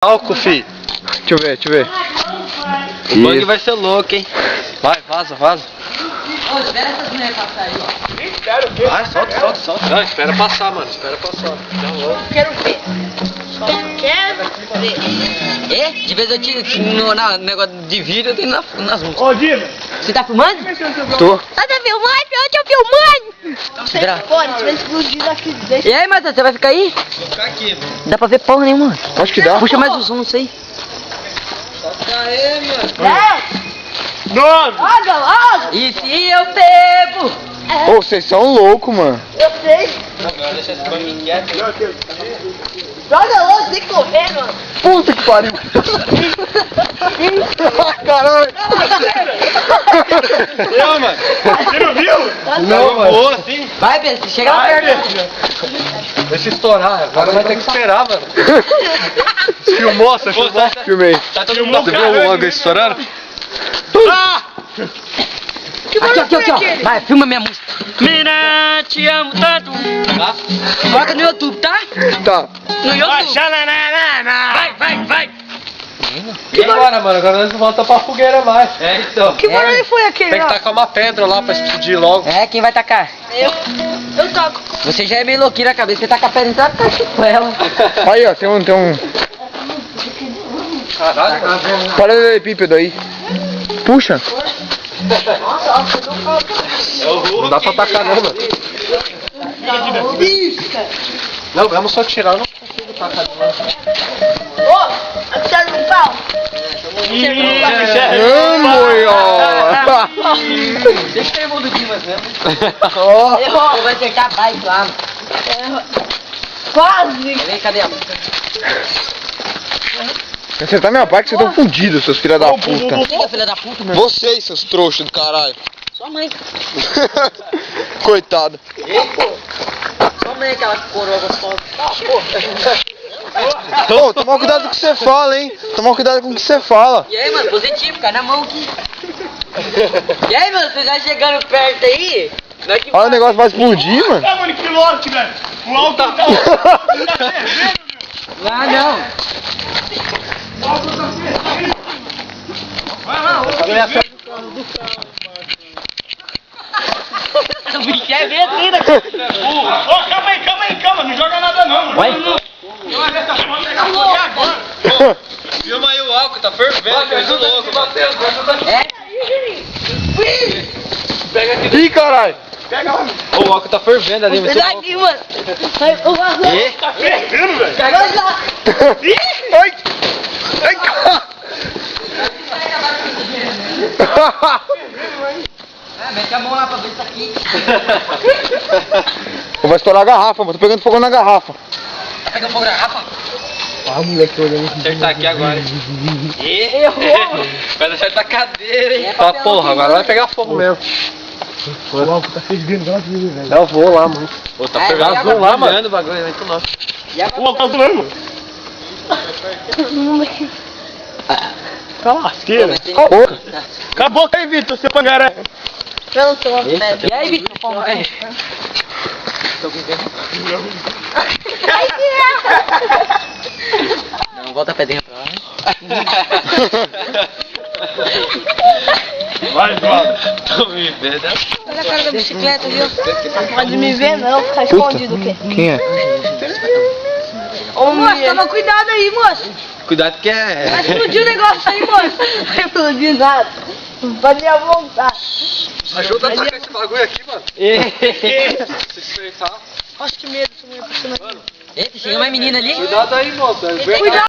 Álcool, fi. Deixa eu ver. O bang vai ser louco, hein? Vai, vaza. Ô, espera essas mulheres passarem aí, ó. Espera o quê? Vai, solta. Não, espera passar, mano. Espera passar. Quero ver. Só quero ver. É? De vez eu tiro no negócio de vídeo, eu tenho nas mãos. Ô, Diva! Você tá filmando? Tô. Tá filmando? Eu tô filmando! Espera. Pode, você vai explodir aqui dentro. E aí, Matheus, você vai ficar aí? Vou ficar aqui, mano. Dá pra ver porra nenhuma. Acho que dá. Puxa mais o som, isso aí. Aê, mano. Nome! Logo! E se eu bebo? Ô, vocês são loucos, mano. Eu sei. Agora deixa esse bang quieto. Joga logo, tem que correr, mano. Puta que pariu. Caralho. Eu, mano. Você não viu? Não, mano. Boa, assim. Vai, Pedro, chega lá perto. Deixa estourar. Agora vai ter que esperar, mano. Filmou, você filmou? Filmei. Tá todo mundo você viu o logo estourando? Ah! Aqui, ó. Vai, filma minha música. Mina, te amo tanto. Tá? Coloca no YouTube, tá? Tá. No YouTube. Vai. E agora, mano? Agora nós não voltamos pra fogueira mais. É, então. Que barulho foi aquele? Tem que tacar uma pedra lá pra explodir logo. É, quem vai tacar? Eu toco. Você já é meio louquinho na cabeça, você taca a pedra e vai ficar com ela. Aí, ó, tem um Caralho, paralelepípedo aí. Puxa. não dá pra tacar não, mano. Não, vamos só tirar, eu não consigo tacar de novo. Ô, acerta um pau. Deixa eu ir mundo de mas mesmo. Ó. Eu vou acertar baixo lá. Quase. Cadê a música? Acertar minha parte, vocês estão fundidos, seus filha da puta. Você é filha da puta, mano. Vocês, seus trouxas do caralho. Sua mãe. Coitado. Sua mãe, aquela coroa gostosa. Ô, toma cuidado com o que você fala, hein? Toma cuidado com o que você fala. E aí, mano, positivo, cai na mão aqui. E aí, mano, você já chegando perto aí? Olha, o negócio vai explodir, mano. Tá, mano, que louco, velho! O álcool tá fervendo, meu! Ah, não. O álcool tá fervendo! Vai lá, O bicho é mentira, cara. Ô, calma, não joga nada não, mano. Vai. Não vai ver essa foto pegar fogo agora. Filma aí o álcool, tá fervendo, coisa louca, mano. É? Ih, caralho. Pega lá, Ô, o álcool tá fervendo ali, muito louco. Aqui, mano. tá fervendo, velho. Ai. Ai, caralho. É, mete a mão lá pra ver isso aqui. Vai estourar a garrafa, mano. Tô pegando fogo na garrafa. Tá pegando fogo na garrafa? Acertar aqui agora. Errou. Vai acertar a cadeira, hein? É Tá, papel porra, aqui, agora mano. vai pegar fogo mesmo. O álcool tá fervendo, velho. Eu vou lá, mano. Pô, tá É, pegando vai fogo lá, agora. mano. O bagulho é muito louco. E agora? O álcool tá zoando, mano. Tá lasqueira. Porra. Acabou aí, Vitor, você pangaré. Eu não sou uma pedra. E aí, Vitor? Como é? Não, volta a pedrinha pra lá. Vai, João. Tô me vendo. Olha a cara da bicicleta, viu? Não pode me ver, não. Ficar escondido o quê? Quem é? Ô, moço, toma cuidado aí, moço. Cuidado que é. Vai explodir o negócio aí, moço. Não vai explodir nada. Pode ir à vontade. Ajuda a tacar esse bagulho aqui, mano. Se acertar. Nossa, que medo essa mulher passando aqui. Eita, chega mais menina ali. Cuidado aí, moço. Cuidado.